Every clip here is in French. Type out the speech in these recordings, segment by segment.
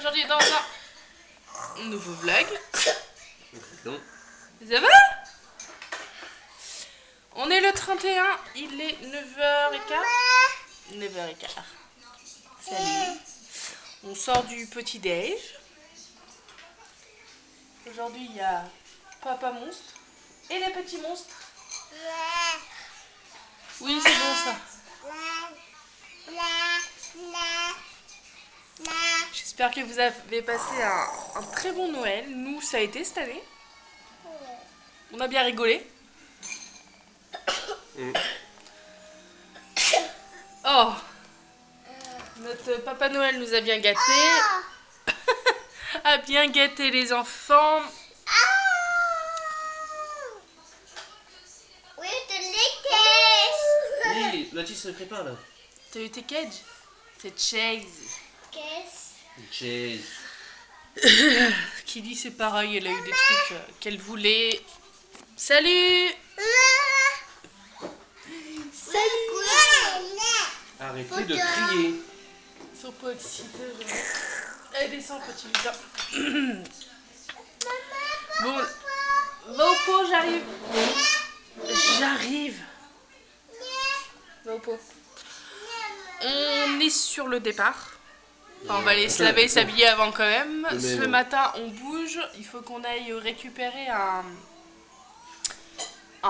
aujourd'hui dans un nouveau vlog. Non. Ça va? On est le 31, il est 9h15. 9h15. Salut. On sort du petit déj. Aujourd'hui il y a Papa Monstre et les petits monstres. Oui, c'est bon ça. J'espère que vous avez passé un très bon Noël. Nous, ça a été cette année. On a bien rigolé. Oh, notre Papa Noël nous a bien gâtés. A bien gâté les enfants. Oui, Mathis ne crée pas là. T'as eu tes cages? C'est Chase. Chase. Qui dit c'est pareil, elle a eu des trucs qu'elle voulait. Salut. Arrêtez de crier. Ils sont pas excités. Allez, descends, petit lutin. Bon, va au pot, j'arrive. J'arrive. Va au pot. On est sur le départ. Enfin, on va aller se laver et s'habiller avant quand même. Ce matin, on bouge. Il faut qu'on aille récupérer un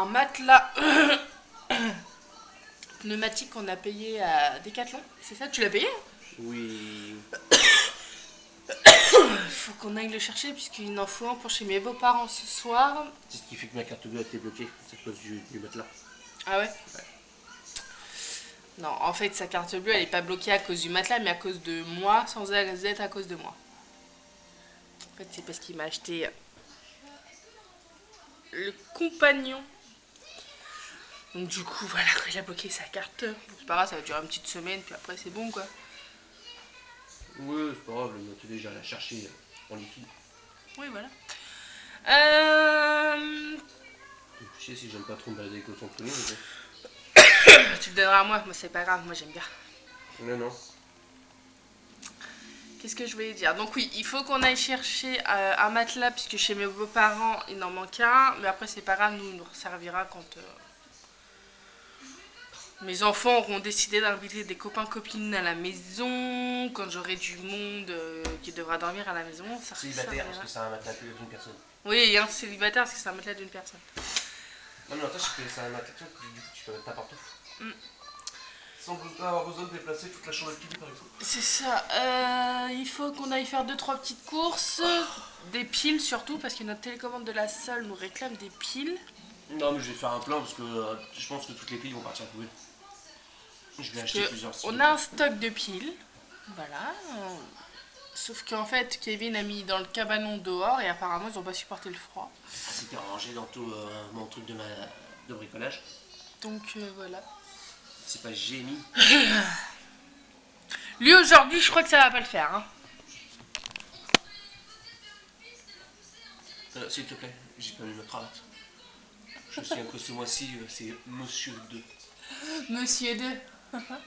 matelas pneumatique qu'on a payé à Decathlon. C'est ça, tu l'as payé? Oui. Il faut qu'on aille le chercher puisqu'il en faut un pour chez mes beaux-parents ce soir. C'est ce qui fait que ma carte bleue a été bloquée. C'est à cause du matelas. Ah ouais? Non, en fait, sa carte bleue, elle est pas bloquée à cause du matelas, mais à cause de moi, sans elle être à cause de moi. En fait, c'est parce qu'il m'a acheté le compagnon. Donc du coup, voilà, il a bloqué sa carte. Bon, c'est pas grave, ça va durer une petite semaine, puis après c'est bon, quoi. Ouais, c'est pas grave, le télé, j'ai la chercher en liquide. Oui, voilà. Je sais si j'aime pas trop me balader avec le tampon, mais bon. Tu le donneras à moi, c'est pas grave, moi j'aime bien. Non. Qu'est-ce que je voulais dire? Donc oui, il faut qu'on aille chercher un matelas, puisque chez mes beaux-parents, il en manque un. Mais après, c'est pas grave, nous servira quand mes enfants auront décidé d'inviter des copains-copines à la maison, quand j'aurai du monde qui devra dormir à la maison. Ça célibataire, parce que c'est un matelas d'une personne. Oui, il y a un célibataire, parce que c'est un matelas d'une personne. Non, mais attends, c'est un matelas, du coup, tu peux mettre n'importe où. Sans avoir besoin de déplacer toute la chambre à coucher, par exemple. C'est ça. Il faut qu'on aille faire 2-3 petites courses. Des piles surtout, parce que notre télécommande de la salle nous réclame des piles. Non, mais je vais faire un plein parce que je pense que toutes les piles vont partir à la poubelle. Je vais acheter plusieurs styles. On a un stock de piles. Voilà. Sauf qu'en fait, Kevin a mis dans le cabanon dehors et apparemment, ils n'ont pas supporté le froid. Ah, c'était rangé dans tout mon truc de bricolage. Donc voilà. C'est pas génie. Lui aujourd'hui, je crois que ça va pas le faire. Hein. S'il te plaît, j'ai pas mis ma cravate. Je me souviens que ce mois-ci, c'est Monsieur 2. Monsieur 2.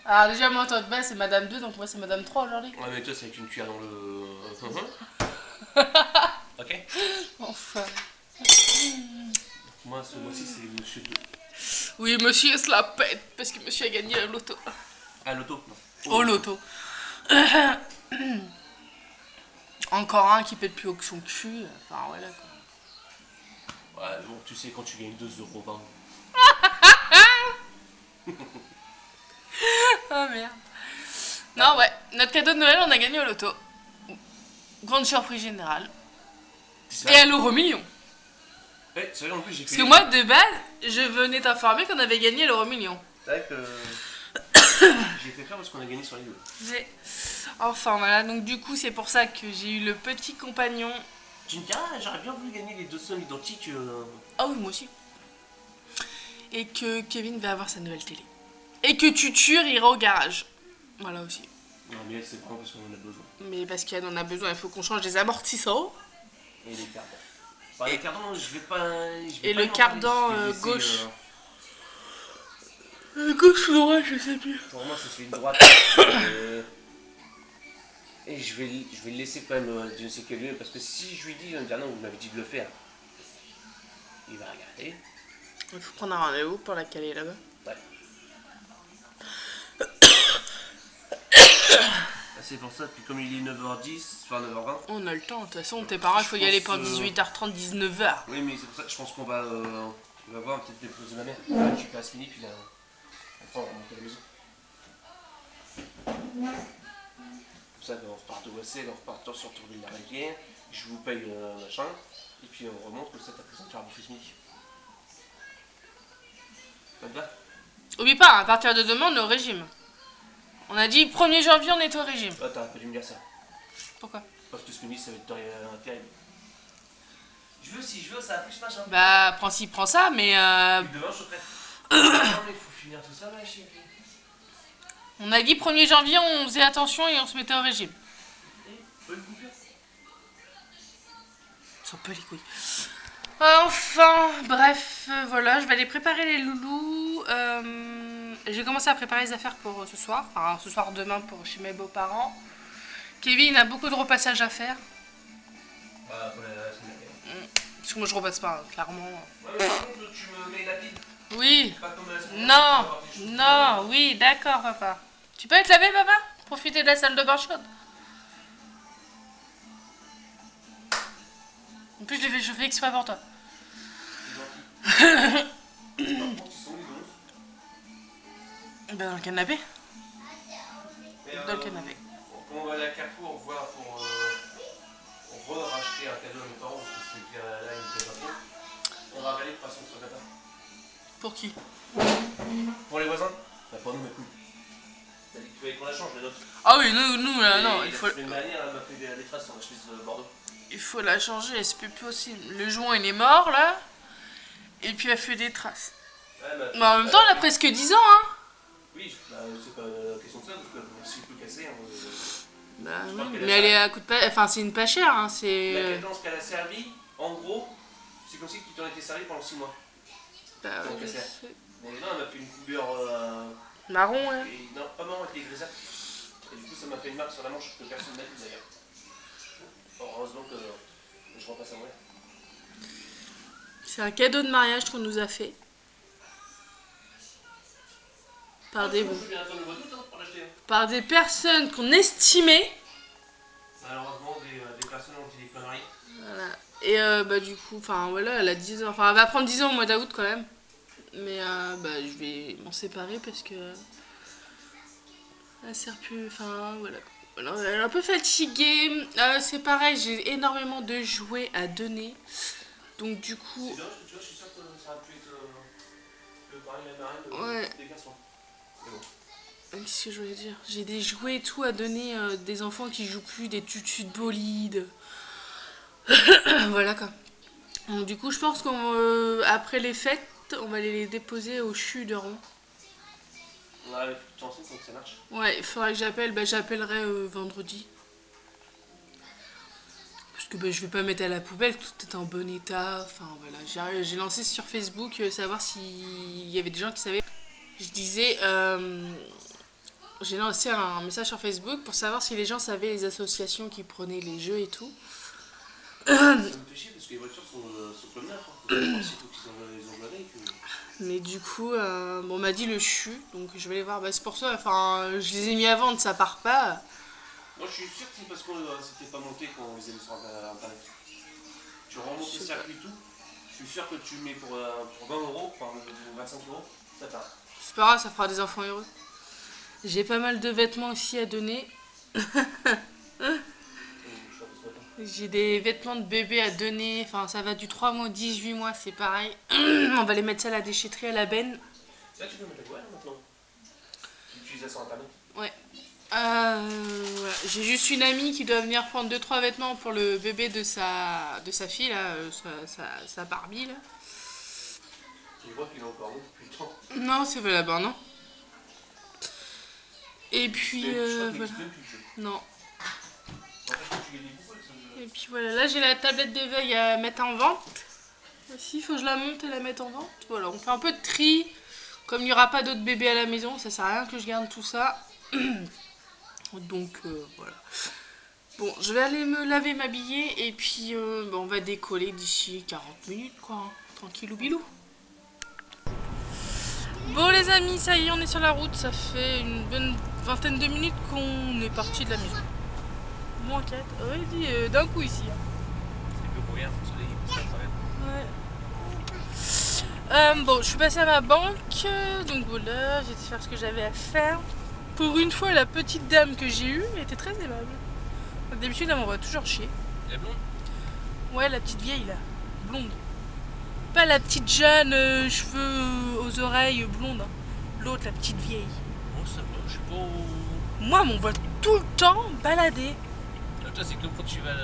Alors déjà, moi, en tant que base, c'est Madame 2, donc moi, c'est Madame 3 aujourd'hui. Ouais, mais toi, c'est avec une cuillère dans le. Ok. Enfin. Moi, ce mois-ci, c'est Monsieur 2. Oui, monsieur se la pète parce que monsieur a gagné la loto. Ah, l'auto. Oh, loto. Encore un qui pète plus haut que son cul. Enfin, voilà quoi. Ouais, bon, tu sais, quand tu gagnes 2,20 €. Oh merde. Non, ouais, notre cadeau de Noël, on a gagné au loto. Grande surprise générale. Et à l'euro million. Ouais, c'est vrai, en plus, j'ai fait. Parce que moi, de base, je venais t'informer qu'on avait gagné l'euro million. C'est vrai que. J'ai fait faire parce qu'on a gagné sur les deux. Mais... Enfin, voilà, donc du coup, c'est pour ça que j'ai eu le petit compagnon. Tu me diras, j'aurais bien voulu gagner les deux sommes identiques. Ah oui, moi aussi. Et que Kevin va avoir sa nouvelle télé. Et que Tutur ira au garage. Voilà aussi. Non, mais c'est vraiment parce qu'on en a besoin. Mais parce qu'elle en a besoin, il faut qu'on change les amortisseurs. Et les cardans. Enfin, les cardans, je vais pas. Et le cardan gauche. Gauche ou droite, je sais plus. Pour moi, ça se fait une droite. Et je vais le laisser quand même, Dieu ne sait quel lieu, parce que si je lui dis, il va me dire non, vous m'avez dit de le faire. Il va regarder. Il faut prendre un rendez-vous pour la caler là-bas. Ouais. C'est pour ça, puis comme il est 9h10, enfin 9h20. On a le temps, de toute façon, tes parents, il faut y aller pour 18h30, 19h. Oui, mais c'est pour ça que je pense qu'on va voir, peut-être déposer ma mère. On va récupérer ce mini, puis là, après on remonte à la maison. Comme ça, on repart au Wassel, on repart sur Tourville la rivière, je vous paye machin, et puis on remonte, comme ça t'as plus à bouffer ce midi. Ça te va? Oublie pas, à partir de demain, on est au régime. On a dit 1er janvier, on est au régime. Ah, t'aurais pas dû me dire ça. Pourquoi? Parce que ce midi, ça va être terrible. Je veux, si je veux, ça a plus machin. Bah, prends ça, mais Puis demain, je serai prêt. Non, mais il faut finir tout ça, là, chérie. on a dit 1er janvier, on faisait attention et on se mettait au régime. Bonne coupure. Ils sont pas les couilles. Enfin, bref, voilà, je vais aller préparer les loulous. J'ai commencé à préparer les affaires pour ce soir. Enfin, ce soir, demain, pour chez mes beaux-parents. Kevin a beaucoup de repassages à faire. Bah, pour la semaine. Parce que moi, je repasse pas, clairement. Ouais, mais par contre, tu me mets la pile. Oui. Pas comme la semaine Non, non, oui, d'accord, papa. Tu peux être lavé, papa? Profiter de la salle de bain chaude. En plus, je fais exprès pour toi. C'est gentil. Par contre, ils sont où les gonzes? Ben, dans le canapé. Mais Dans le canapé. quand on va aller à Carrefour voir pour racheter un cadeau à mes parents, parce que celui qui est là, il me plaît pas trop, on va regarder de façon très bâtard. Pour qui? Pour les voisins? Bah, pour nous, ma couille. T'as dit qu'il fallait qu'on la change, la nôtre. Ah oui, nous là, non, il faut... La semaine dernière, elle m'a fait des traces sur la chemise de Bordeaux. Il faut la changer, elle se peut plus aussi. Le joint, il est mort, là. Et puis, elle fait des traces. Ouais, bah, Mais en même temps, elle a presque 10 ans, hein. oui, bah, c'est pas la question de ça, parce que s'il peut casser, Bah je oui, crois qu'elle mais elle est à coup de pas... Enfin, c'est une pas chère, hein, c'est... La cadence qu'elle a servi, en gros, c'est comme si tu t'en étais servi pendant 6 mois. Bah Tant oui, qu'à je faire. sais. Mais non, elle m'a fait une couleur. Marron, hein. Non, pas marron, elle était grisâtre. Et du coup, ça m'a fait une marque sur la manche que personne n'a vu d'ailleurs. Heureusement que je repasse à moi. C'est un cadeau de mariage qu'on nous a fait. Par des... Je veux bien attendre le mois d'août pour l'acheter. Par des personnes qu'on estimait. Malheureusement, des personnes ont dit des conneries. Voilà. Et bah du coup, enfin voilà, elle a 10 ans. Enfin, elle va prendre 10 ans au mois d'août quand même. Mais bah je vais m'en séparer parce que... Elle sert plus... Enfin, voilà. Alors, elle est un peu fatiguée. C'est pareil, j'ai énormément de jouets à donner. Donc du coup... C'est dommage que tu vois, je suis sûr que ça aurait pu être le pari la marraine Ouais. des garçons. Mais bon. Qu'est-ce que je voulais dire? J'ai des jouets et tout à donner des enfants qui jouent plus, des tutus de bolide. Voilà quoi. Donc du coup, je pense qu'après les fêtes, on va les déposer au CHU de Rouen. Ouais, tu t'en sais, donc ça marche. Ouais, il faudra que j'appelle. Bah, j'appellerai vendredi. Parce que bah, je vais pas mettre à la poubelle, tout est en bon état. Enfin voilà, j'ai lancé sur Facebook savoir s'il y avait des gens qui savaient. Je disais, j'ai lancé un message sur Facebook pour savoir si les gens savaient les associations qui prenaient les jeux et tout. Ça me fait chier parce que les voitures sont comme neuf. Hein. C'est faut qu'ils les ont blindées. Mais du coup, bon, on m'a dit le CHU, donc je vais aller voir. Bah, c'est pour ça, enfin, je les ai mis à vendre, ça part pas. Moi, je suis sûr que c'est parce qu'on s'était pas monté quand on les a mis sur internet. Tu remontes le circuit et tout. Je suis sûr que tu mets pour 20 €, enfin 25 €, ça part. C'est pas grave, ça fera des enfants heureux. J'ai pas mal de vêtements aussi à donner. J'ai des vêtements de bébé à donner. Enfin, ça va du 3 mois au 18 mois, c'est pareil. On va les mettre ça à la déchetterie, à la benne. Là, tu peux mettre quoi maintenant? L'utilisation internet. Ouais. Voilà. J'ai juste une amie qui doit venir prendre 2-3 vêtements pour le bébé de sa fille, là, sa Barbie. Là. Je vois qu'il est encore long depuis le temps. Non, c'est vrai là-bas, non. Et puis, voilà. Non. Et puis voilà, là j'ai la tablette d'éveil à mettre en vente. Aussi, il faut que je la monte et la mette en vente. Voilà, on fait un peu de tri. Comme il n'y aura pas d'autres bébés à la maison, ça sert à rien que je garde tout ça. Donc voilà. Bon, je vais aller me laver, m'habiller et puis on va décoller d'ici 40 minutes quoi. Hein. Tranquillou bilou. Bon les amis, ça y est, on est sur la route. Ça fait une bonne vingtaine de minutes qu'on est parti de la maison. Moins 4. Ouais, dit d'un coup ici. Hein. C'est peu pour rien, le soleil il passe à travers. Ouais. Bon, je suis passée à ma banque. Donc voilà, j'ai été faire ce que j'avais à faire. Pour une fois, la petite dame que j'ai eue était très aimable. D'habitude, elle m'envoie toujours chier. Elle est blonde? Ouais, la petite vieille là, blonde. Pas la petite jeune, cheveux aux oreilles blondes. Hein. L'autre, la petite vieille. Bon, ça va, je sais pas où... Moi, on m'envoie tout le temps balader. Toi, c'est comme quand tu vas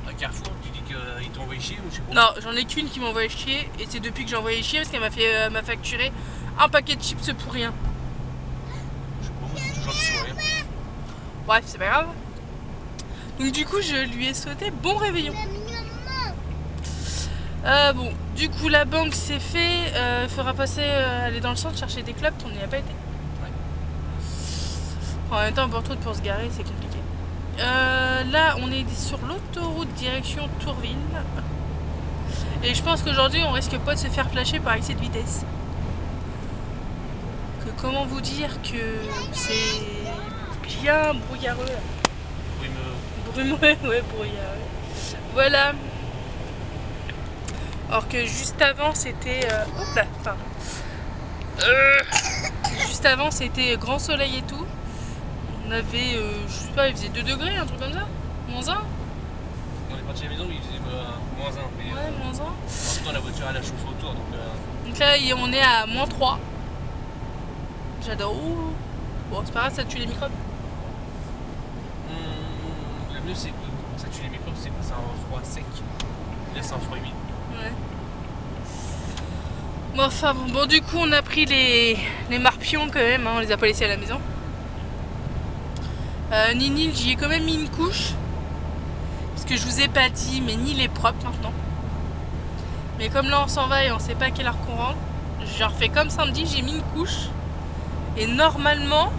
à Carrefour, tu dis qu'ils t'ont envoyé chier ou je sais pas. Non, j'en ai qu'une qui m'a envoyé chier. Et c'est depuis que j'ai envoyé chier parce qu'elle m'a facturé un paquet de chips pour rien. Je sais pas, moi, c'est toujours du sourire. Bref, c'est pas grave. Donc du coup, je lui ai souhaité bon réveillon. Bon, du coup, la banque c'est fait. Il faudra passer, aller dans le centre chercher des clopes. On n'y a pas été. Ouais. En même temps, pour se garer, c'est compliqué. Là, on est sur l'autoroute direction Tourville. Et je pense qu'aujourd'hui, on risque pas de se faire flasher par excès de vitesse. Que comment vous dire que c'est bien brouillareux. Brumeux, ouais, brouillareux. Voilà. Alors que juste avant, c'était... Hop là, pardon. Juste avant, c'était grand soleil et tout. On avait, je sais pas, il faisait 2 degrés, un truc comme ça. -1. On est parti à la maison, il faisait -1. Mais ouais, -1. en même temps, la voiture, elle a chauffé autour. Donc là, on est à -3. J'adore. Bon, c'est pas grave, ça tue les microbes. Le mieux, c'est que ça tue les microbes, c'est que c'est un froid sec. Là, c'est un froid humide. Ouais. Bon, enfin, bon, du coup, on a pris les marpions quand même, hein, on les a pas laissés à la maison. Nini, j'y ai quand même mis une couche. Parce que je vous ai pas dit, mais Nil est propre maintenant. Mais comme là, on s'en va et on sait pas à quelle heure qu'on rentre, j'ai refait comme samedi, j'ai mis une couche. Et normalement,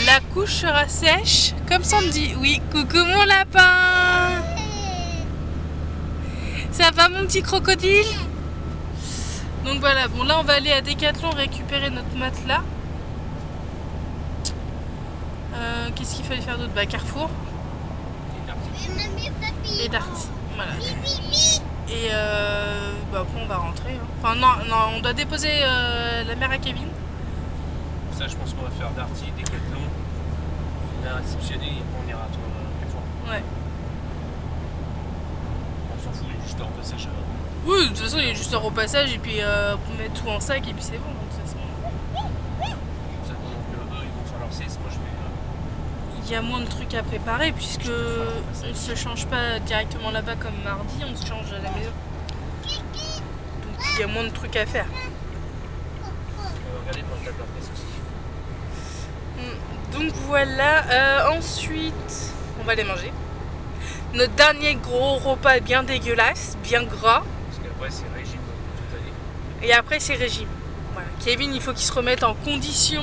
la couche sera sèche comme samedi. Oui, coucou mon lapin. Ça va mon petit crocodile? Donc voilà, bon là on va aller à Decathlon récupérer notre matelas. Qu'est-ce qu'il fallait faire d'autre? Bah Carrefour. Et Darty. Voilà. Et bah après on va rentrer. Hein. Enfin non, on doit déposer la mère à Kevin. Ça je pense qu'on va faire Darty, Decathlon. On a réceptionné et après on ira à Carrefour. Ouais. On s'en fout, il est juste en passage. Oui, de toute façon il est juste un repassage et puis on met tout en sac et puis c'est bon. De toute façon. Ça pendant que eux ils vont faire leur sieste, moi je vais... Il y a moins de trucs à préparer puisque on ne se change pas directement là-bas comme mardi, on se change à la maison. Donc il y a moins de trucs à faire. On va regarder pour le table d'après aussi. Donc voilà, ensuite on va aller manger. Notre dernier gros repas bien dégueulasse, bien gras. Parce qu'après c'est régime toute l'année. Et après c'est régime. Voilà. Kevin il faut qu'il se remette en condition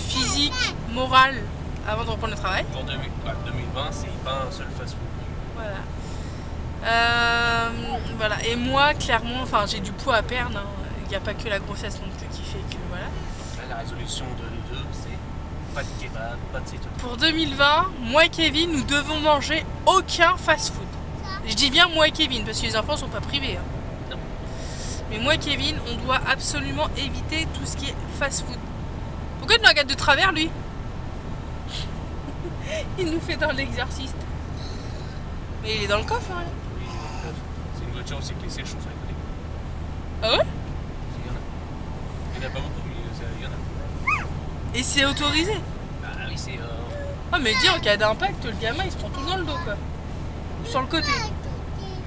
physique, morale avant de reprendre le travail. Pour 2020 c'est pas un seul fast-food. Voilà. Voilà. Et moi clairement, enfin j'ai du poids à perdre. Hein. Il n'y a pas que la grossesse non plus qui fait que voilà. Là, la résolution de nous deux c'est pas de kebab, pas de cétone. Pour 2020, moi et Kevin, nous devons manger aucun fast-food. Je dis bien moi et Kevin, parce que les enfants sont pas privés. Hein. Non. Mais moi et Kevin, on doit absolument éviter tout ce qui est fast-food. Pourquoi il nous regarde de travers, lui? Il nous fait dans l'exorciste. Mais il est dans le coffre, hein. Oui, c'est une voiture aussi qui est chauffe à côté. Ah ouais? Il n'y en a pas beaucoup, mais il y en a. Et c'est autorisé? Ah oui, c'est... Ah mais dis, en cas d'impact, le gamin il se prend tout dans le dos, quoi. Ou sur le côté.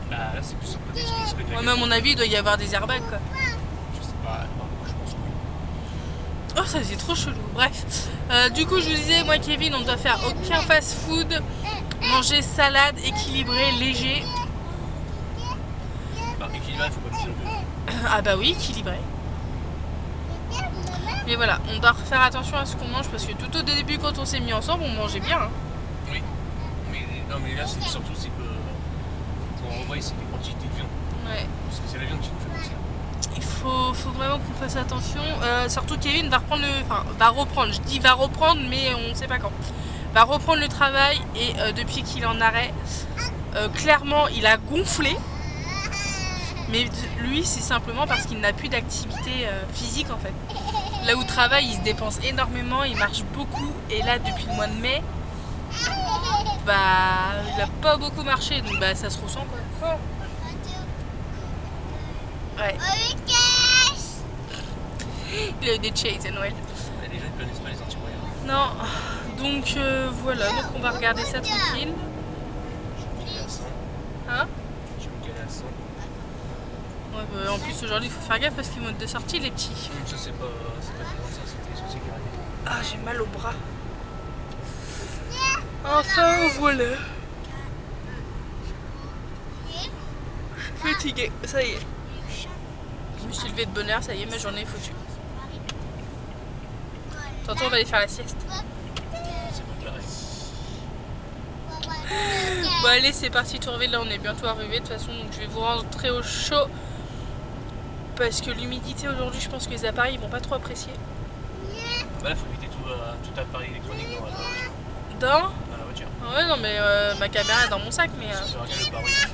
Bah là c'est plus sur le côté, ce qui se fait. Ouais, mais à mon avis, il doit y avoir des airbags, quoi. Je sais pas, je pense que oui. Oh, ça c'est trop chelou. Bref, du coup, je vous disais, moi, Kevin, on ne doit faire aucun fast-food, manger salade, équilibré, léger. Bah, équilibré, il faut pas plus de... Ah bah oui, équilibré. Mais voilà, on doit faire attention à ce qu'on mange parce que tout au début quand on s'est mis ensemble, on mangeait bien. Hein. Oui, mais là c'est surtout c'est que on revoit c'est des quantités de viande. Ouais. Parce que c'est la viande qui nous fait mentir. Il faut vraiment qu'on fasse attention. Surtout Kevin va reprendre va reprendre. Je dis va reprendre, mais on ne sait pas quand. Va reprendre le travail et depuis qu'il est en arrêt, clairement il a gonflé. Mais lui c'est simplement parce qu'il n'a plus d'activité physique en fait. Là où il travaille, il se dépense énormément, il marche beaucoup. Et là depuis le mois de mai, bah il a pas beaucoup marché, donc bah ça se ressent quoi. Ouais. Il a eu des chaises à Noël. Les gens ne connaissent pas les anti-voyants. Non, donc voilà, donc on va regarder ça tranquille. Je vais me caler à 100. Hein? Je vais me caler à 100. Ouais, bah, en plus aujourd'hui il faut faire gaffe parce qu'ils vont être de sortie les petits. Ça c'est pas ça, c'était les soucis qui arrivaient. Ah j'ai mal au bras. Enfin voilà. Je suis fatiguée, ça y est. Je me suis levée de bonne heure, ça y est, ma journée est foutue. Tantôt on va aller faire la sieste. C'est pas pareil. Bon allez c'est parti Tourville, là on est bientôt arrivé de toute façon, donc je vais vous rentrer au chaud. Parce que l'humidité aujourd'hui, je pense que les appareils ils vont pas trop apprécier. Bah là faut éviter tout appareil électronique dans la voiture. Dans la voiture. Ouais non mais ma caméra est dans mon sac mais... Je regarde le barouillage.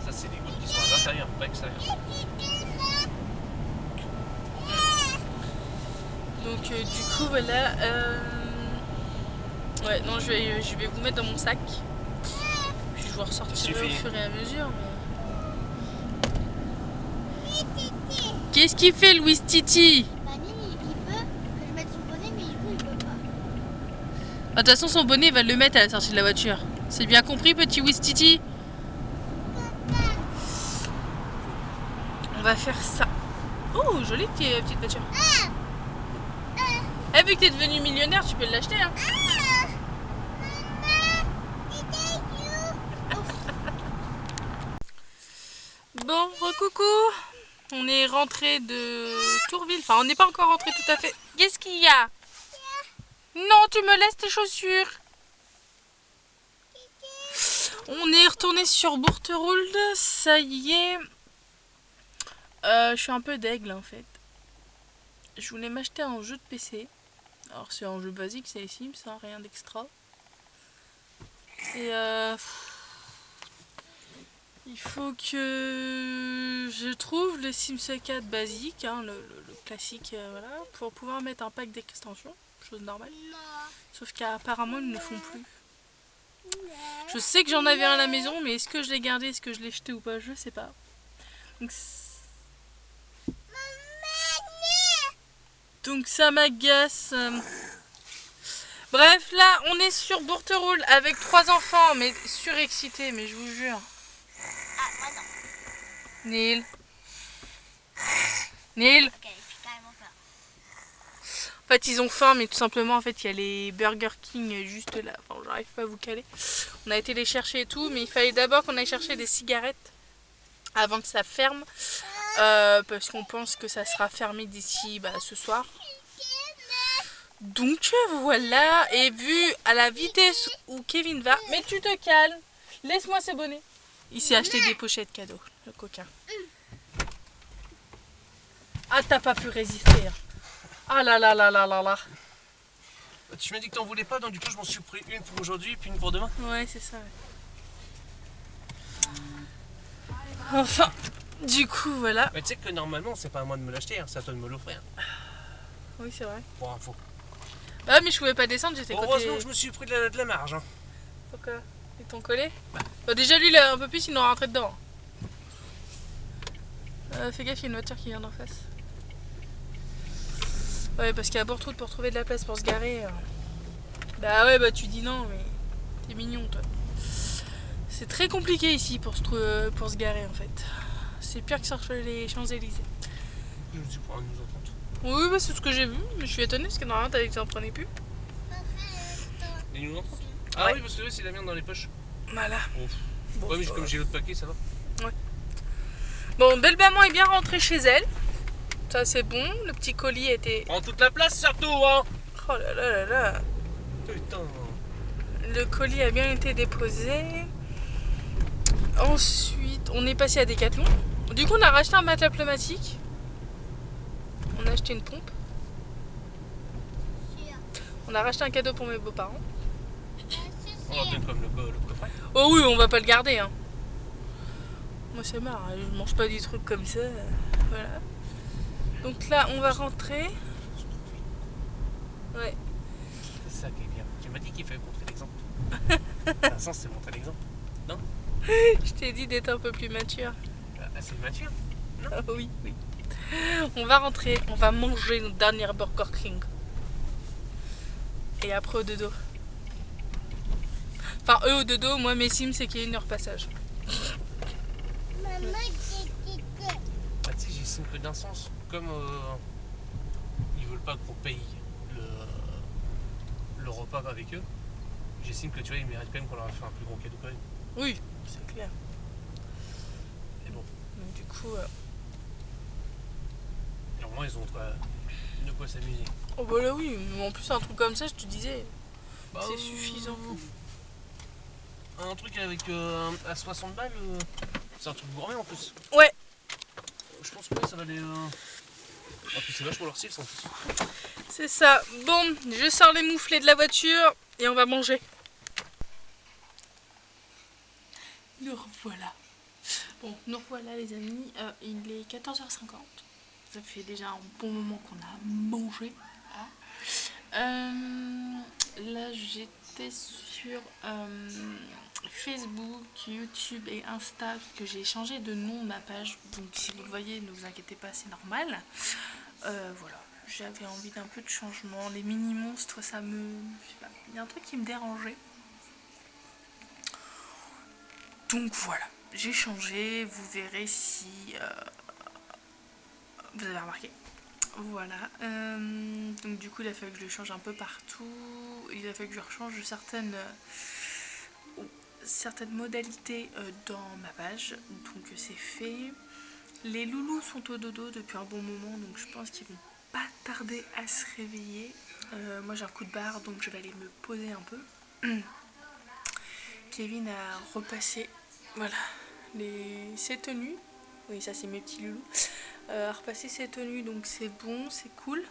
Ça c'est des gouttes qui sont à l'intérieur, pas à l'extérieur. Donc du coup voilà, ouais non je vais vous mettre dans mon sac. Puis je vous ressortirai au fur et à mesure. Mais... Qu'est-ce qu'il fait Louis Titi? Mamie, il veut que je mette son bonnet mais il veut pas. De toute façon son bonnet il va le mettre à la sortie de la voiture. C'est bien compris petit Louis Titi? On va faire ça. Oh jolie petite voiture. Eh, vu que t'es devenu millionnaire, tu peux l'acheter hein. Bon, recoucou. On est rentré de Tourville. Enfin, on n'est pas encore rentré tout à fait. Qu'est-ce qu'il y a? Non, tu me laisses tes chaussures. On est retourné sur Bourterould. Ça y est. Je suis un peu deg là en fait. Je voulais m'acheter un jeu de PC. Alors c'est un jeu basique, c'est les Sims, hein, rien d'extra. Et il faut que je trouve le Sims 4 basique, hein, le classique, voilà, pour pouvoir mettre un pack d'extensions, chose normale. Sauf qu'apparemment ils ne le font plus. Je sais que j'en avais un à la maison, mais est-ce que je l'ai gardé, est-ce que je l'ai jeté ou pas, je sais pas. Donc ça m'agace. Bref, là on est sur Bourterould avec 3 enfants, mais surexcités, mais je vous jure. Ah, moi non. Neil. Neil. Ok, j'ai carrément peur. En fait ils ont faim, mais tout simplement en fait il y a les Burger King juste là. Enfin j'arrive pas à vous caler. On a été les chercher et tout, mais il fallait d'abord qu'on aille chercher des cigarettes avant que ça ferme. Parce qu'on pense que ça sera fermé d'ici ce soir. Donc voilà, et vu à la vitesse où Kevin va, mais tu te calmes, laisse-moi ce bonnet. Il s'est acheté des pochettes cadeaux, le coquin. Ah t'as pas pu résister. Hein. Ah là là là là là là. Tu m'as dit que t'en voulais pas, donc du coup je m'en suis pris une pour aujourd'hui puis une pour demain. Ouais c'est ça. Ouais. Enfin, du coup voilà. Mais tu sais que normalement c'est pas à moi de me l'acheter, hein, c'est à toi de me l'offrir. Oui c'est vrai. Pour info. Bah mais je pouvais pas descendre, j'étais côté... Heureusement que je me suis pris de la marge. Hein. Pourquoi? Ils t'ont collé? Bah déjà lui il a un peu plus, il nous rentrait dedans. Fais gaffe, il y a une voiture qui vient d'en face. Ouais parce qu'à Bourterould pour trouver de la place pour se garer... Bah ouais bah tu dis non mais t'es mignon toi. C'est très compliqué ici pour se garer en fait. C'est pire que sur les Champs-Élysées. Je me suis pris un 12h30. Oui bah c'est ce que j'ai vu, mais je suis étonnée parce que normalement t'avais que t'en prenais plus. Les 12h30 Ah ouais. oui parce que c'est la merde dans les poches. Voilà. Bon, ouais mais comme j'ai l'autre paquet ça va. Ouais. Bon, belle maman est bien rentrée chez elle. Ça c'est bon, le petit colis était... Prends toute la place surtout, hein. Oh là là là là. Putain. Le colis a bien été déposé. Ensuite, on est passé à Decathlon. Du coup, on a racheté un matelas pneumatique. On a acheté une pompe. On a racheté un cadeau pour mes beaux-parents. On va peut-être comme le coffret. Oh oui, on va pas le garder. Hein. Moi, c'est marre. Je mange pas des trucs comme ça. Voilà. Donc là, on va rentrer. Ouais. C'est ça qui est bien. Tu m'as dit qu'il fallait montrer l'exemple. Vincent, c'est montrer l'exemple. Non? Je t'ai dit d'être un peu plus mature. Ah, c'est mature. Ah, oui, oui. On va rentrer, on va manger notre dernière Burger King. Et après au dodo. Enfin, eux au dodo, moi mes sims c'est qu'il y ait 1 heure passage. Bah, tu sais, j'estime que d'un sens, comme ils veulent pas qu'on paye le repas avec eux, j'estime que tu vois, ils méritent quand même qu'on leur a fait un plus gros cadeau quand même. Oui, c'est clair. Mais bon. Donc du coup... Et au moins, ils ont de quoi s'amuser. Oh bah là oui, mais en plus un truc comme ça, je te disais, Bah, c'est suffisant. Un truc avec à 60 balles, c'est un truc gourmet en plus. Ouais. Je pense que ça va les... En plus, c'est vachement leur style, ça en plus. C'est ça. Bon, je sors les mouflets de la voiture et on va manger. Nous revoilà. Bon, nous revoilà les amis. Il est 14h50. Ça fait déjà un bon moment qu'on a mangé. Là, j'étais sur Facebook, YouTube et Insta, que j'ai changé de nom de ma page. Donc, si vous le voyez, ne vous inquiétez pas, c'est normal. Voilà, j'avais envie d'un peu de changement. Les mini-monstres, ça me... Je sais pas, il y a un truc qui me dérangeait. Donc voilà, j'ai changé. Vous verrez si vous avez remarqué. Voilà, donc du coup il a fallu que je le change un peu partout, il a fallu que je rechange certaines modalités dans ma page, donc c'est fait. Les loulous sont au dodo depuis un bon moment, donc je pense qu'ils vont pas tarder à se réveiller. Moi j'ai un coup de barre, donc je vais aller me poser un peu. Kevin a repassé, voilà, ses tenues. Oui, ça c'est mes petits loulous. A repassé ses tenues, donc c'est bon, c'est cool.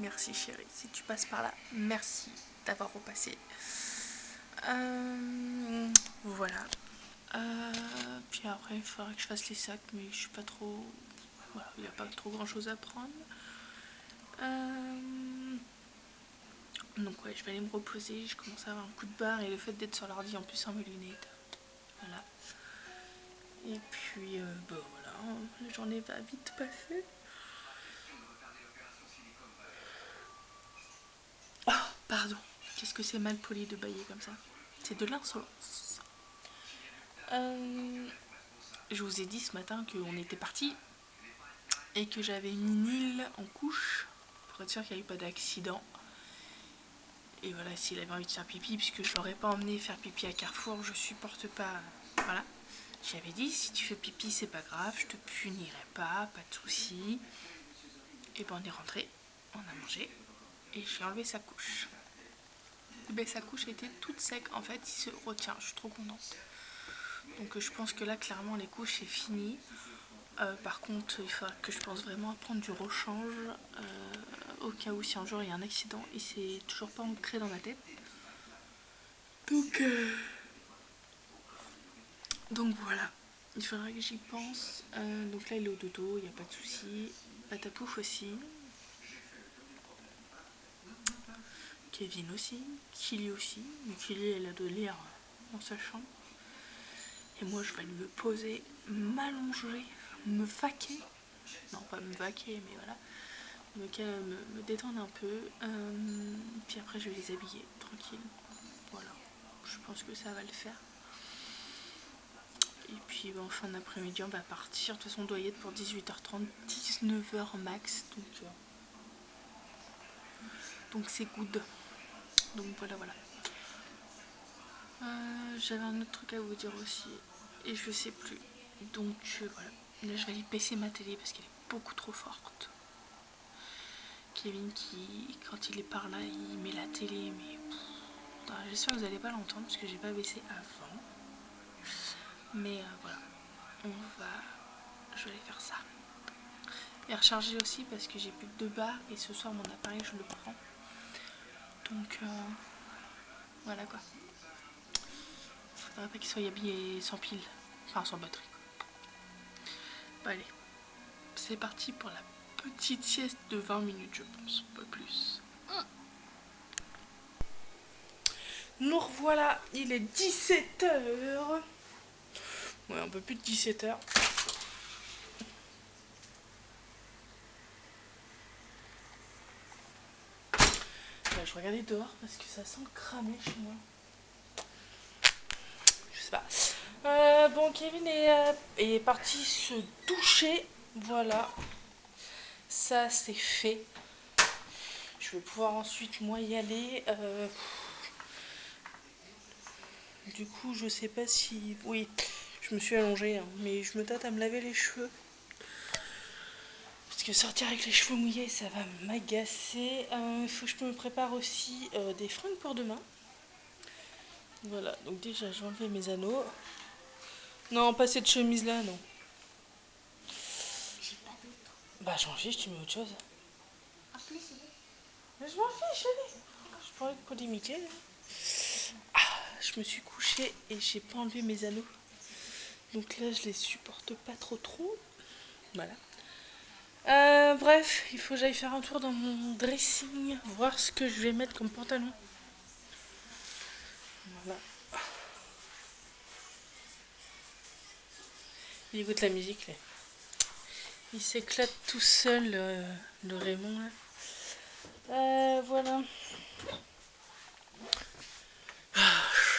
Merci chérie, si tu passes par là, merci d'avoir repassé. Voilà. Puis après, il faudra que je fasse les sacs, mais je suis pas trop... Voilà, il n'y a pas trop grand chose à prendre. Donc ouais, je vais aller me reposer, je commence à avoir un coup de barre et le fait d'être sur l'ordi en plus sans mes lunettes. Voilà. Et puis, bah voilà, la journée va vite passer. Oh, pardon, qu'est-ce que c'est mal poli de bailler comme ça? C'est de l'insolence. Je vous ai dit ce matin qu'on était parti et que j'avais mis Neil en couche pour être sûr qu'il n'y ait pas d'accident. Et voilà, s'il avait envie de faire pipi, puisque je l'aurais pas emmené faire pipi à Carrefour, je supporte pas. Voilà. J'avais dit, si tu fais pipi, c'est pas grave, je te punirai pas de soucis. Et ben on est rentré, on a mangé et j'ai enlevé sa couche. Et ben sa couche était toute sec, en fait, il se retient, je suis trop contente. Donc je pense que là, clairement, les couches, c'est fini. Par contre, il faudra que je pense vraiment à prendre du rechange au cas où si un jour il y a un accident et c'est toujours pas ancré dans ma tête. Donc voilà, il faudra que j'y pense. Donc là il est au dodo, il n'y a pas de souci. Patapouf aussi. Kevin aussi. Kili aussi. Mais Kili elle a de l'air dans sa chambre. Et moi je vais me poser, m'allonger, me vaquer. Non pas me vaquer mais voilà. Me détendre un peu. Puis après je vais les habiller tranquille. Voilà. Je pense que ça va le faire. Et puis en fin d'après-midi on va partir. De toute façon on doit y être pour 18h30, 19h max. Donc c'est good. Donc voilà. J'avais un autre truc à vous dire aussi. Et je sais plus. Donc voilà. Là je vais aller baisser ma télé parce qu'elle est beaucoup trop forte. Kevin qui, quand il est par là, il met la télé, mais j'espère que vous n'allez pas l'entendre parce que j'ai pas baissé avant. Mais voilà, je vais aller faire ça. Et recharger aussi parce que j'ai plus que 2 barres et ce soir mon appareil je le prends. Donc voilà quoi. Faudrait pas qu'il soit habillé sans pile, enfin sans batterie. Bon allez, c'est parti pour la petite sieste de 20 minutes je pense, pas plus. Nous revoilà, il est 17h. Ouais, un peu plus de 17h. Je regardais dehors parce que ça sent cramer chez moi. Je sais pas. Bon, Kevin est parti se doucher. Voilà. Ça, c'est fait. Je vais pouvoir ensuite, moi, y aller. Du coup, je sais pas si... Oui, je me suis allongée, hein, mais je me tâte à me laver les cheveux. Parce que sortir avec les cheveux mouillés, ça va m'agacer. Il faut que je me prépare aussi des fringues pour demain. Voilà, donc déjà, j'ai enlevé mes anneaux. Non, pas cette chemise-là, non. J'ai pas d'autre. Bah, j'en fiche, tu mets autre chose. En plus, c'est bon. Mais je m'en fiche, allez. Je pourrais polémiquer. Je me suis couchée et j'ai pas enlevé mes anneaux. Donc là, je les supporte pas trop. Voilà. Bref, il faut que j'aille faire un tour dans mon dressing, voir ce que je vais mettre comme pantalon. Voilà. Il écoute la musique, là. Il s'éclate tout seul, le Raymond, là. Voilà.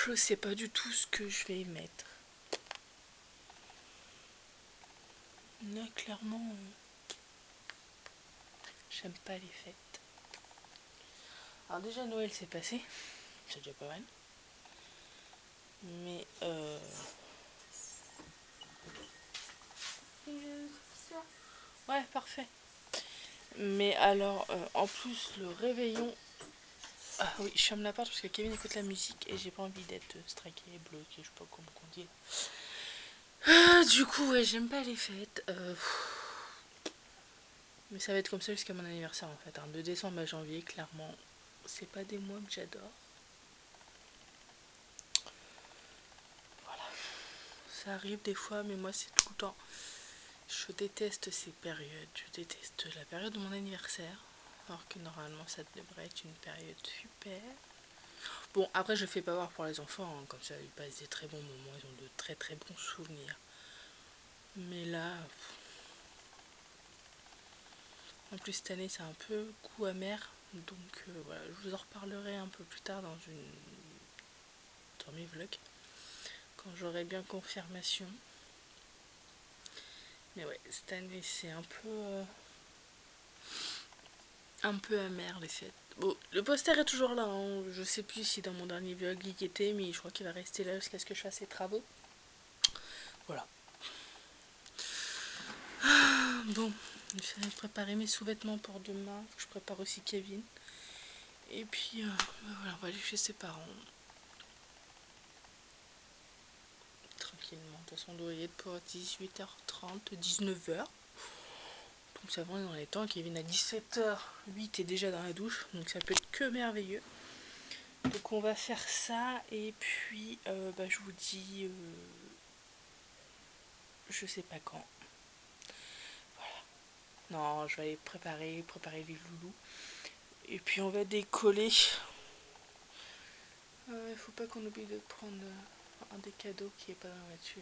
Je sais pas du tout ce que je vais mettre. Là, clairement, j'aime pas les fêtes. Alors déjà, Noël s'est passé. C'est déjà pas mal. Mais ouais, parfait. Mais alors, en plus, le réveillon... Ah oui, je ferme la porte parce que Kevin écoute la musique et j'ai pas envie d'être striké, bloqué, je sais pas comment on dit. Du coup, ouais, j'aime pas les fêtes. Mais ça va être comme ça jusqu'à mon anniversaire en fait. De décembre à janvier, clairement, c'est pas des mois que j'adore. Voilà. Ça arrive des fois, mais moi c'est tout le temps. Je déteste ces périodes. Je déteste la période de mon anniversaire. Alors que normalement ça devrait être une période super. Bon, après je fais pas voir pour les enfants, hein. Comme ça ils passent des très bons moments, ils ont de très bons souvenirs. Mais là, en plus cette année c'est un peu goût amer. Donc voilà, je vous en reparlerai un peu plus tard dans mes vlogs. Quand j'aurai bien confirmation. Mais ouais, cette année c'est un peu amer les fêtes. Bon, le poster est toujours là, hein. Je sais plus si dans mon dernier vlog il y était, mais je crois qu'il va rester là jusqu'à ce que je fasse les travaux. Voilà. Bon, je vais préparer mes sous-vêtements pour demain. Je prépare aussi Kevin. Et puis, voilà, on va aller chez ses parents. Tranquillement. De toute façon, on doit y être pour 18h30, 19h. Donc ça va, on est dans les temps. Kevin à 17h08 est déjà dans la douche. Donc ça peut être que merveilleux. Donc on va faire ça. Et puis, je vous dis... je sais pas quand. Voilà. Non, je vais aller préparer les loulous. Et puis on va décoller. Il faut pas qu'on oublie de prendre un des cadeaux qui est pas dans la voiture.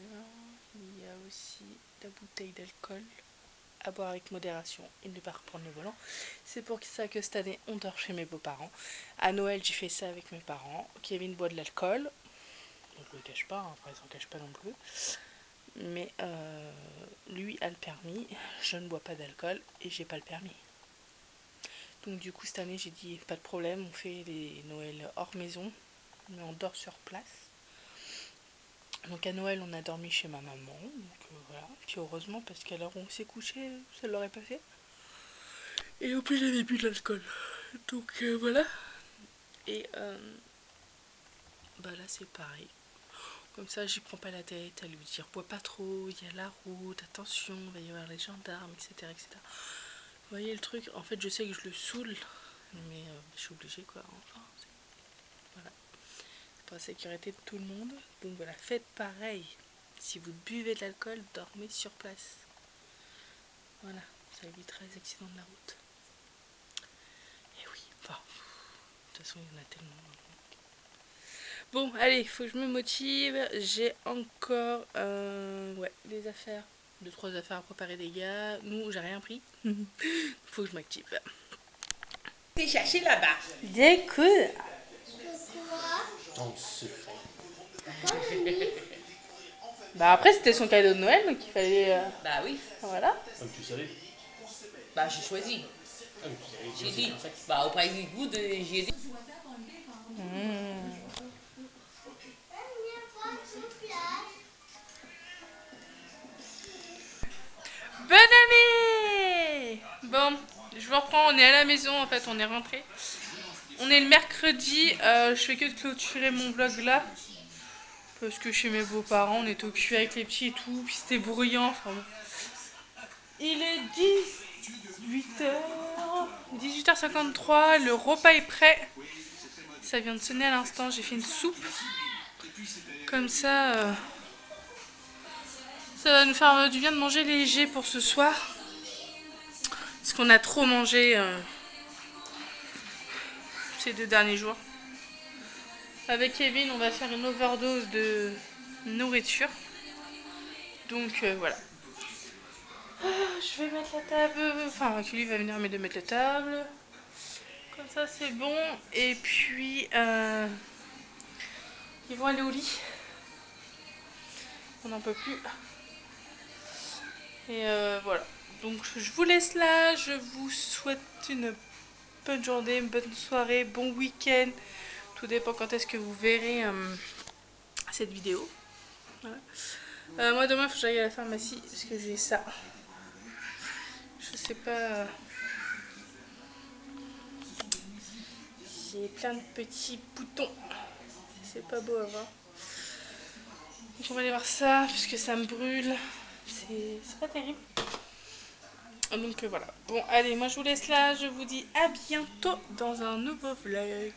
Il y a aussi la bouteille d'alcool à boire avec modération et ne pas reprendre le volant. C'est pour ça que cette année on dort chez mes beaux-parents. À Noël j'ai fait ça avec mes parents. Kevin boit de l'alcool. Je le cache pas, hein, après il s'en cache pas non plus. Mais lui a le permis. Je ne bois pas d'alcool et j'ai pas le permis. Donc du coup cette année j'ai dit pas de problème, on fait les Noëls hors maison, mais on dort sur place. Donc à Noël, on a dormi chez ma maman. Donc voilà. Puis heureusement, parce qu'à l'heure où on s'est couché, ça l'aurait pas fait. Et en plus, j'avais bu de l'alcool. Donc voilà. Et bah là, c'est pareil. Comme ça, j'y prends pas la tête à lui dire bois pas trop, il y a la route, attention, il va y avoir les gendarmes, etc. etc. Vous voyez le truc? En fait, je sais que je le saoule, mais je suis obligée quoi. Enfin, voilà. C'est pour la sécurité de tout le monde. Donc voilà, faites pareil. Si vous buvez de l'alcool, dormez sur place. Voilà, ça évitera les accidents de la route. Et oui, enfin, de toute façon, il y en a tellement. Bon, allez, il faut que je me motive. J'ai encore ouais, des affaires. 2-3 affaires à préparer, les gars. Nous, j'ai rien pris. Faut que je m'active. T'es cherché là-bas. Des coups. Pourquoi? En secret. Bah après, c'était son cadeau de Noël, donc il fallait... Bah oui. Voilà. Ah, mais tu savais? Bah j'ai choisi. Ah, mais tu savais que J'ai c'était dit. comme ça. Bah au premier goût de. J'ai dit. Bonne année! Bon, je vous reprends, on est à la maison, en fait, on est rentré. On est le mercredi, je fais que de clôturer mon vlog là. Parce que chez mes beaux-parents, on était occupés avec les petits et tout, puis c'était bruyant, enfin bon. Il est 18h53, le repas est prêt. Ça vient de sonner à l'instant, j'ai fait une soupe. Comme ça, ça va nous faire du bien de manger léger pour ce soir. Parce qu'on a trop mangé ces 2 derniers jours. Avec Kevin, on va faire une overdose de nourriture. Donc voilà. Je vais mettre la table. Enfin, lui va venir m'aider à mettre la table. Comme ça, c'est bon. Et puis, ils vont aller au lit. On n'en peut plus. Et voilà. Donc, je vous laisse là. Je vous souhaite une bonne journée, une bonne soirée, bon week-end. Tout dépend quand est-ce que vous verrez cette vidéo. Voilà. Moi, demain, il faut que j'aille à la pharmacie parce que j'ai ça. Je sais pas. J'ai plein de petits boutons. C'est pas beau à voir. Donc on va aller voir ça parce que ça me brûle. C'est pas terrible. Donc voilà. Bon, allez, moi je vous laisse là. Je vous dis à bientôt dans un nouveau vlog.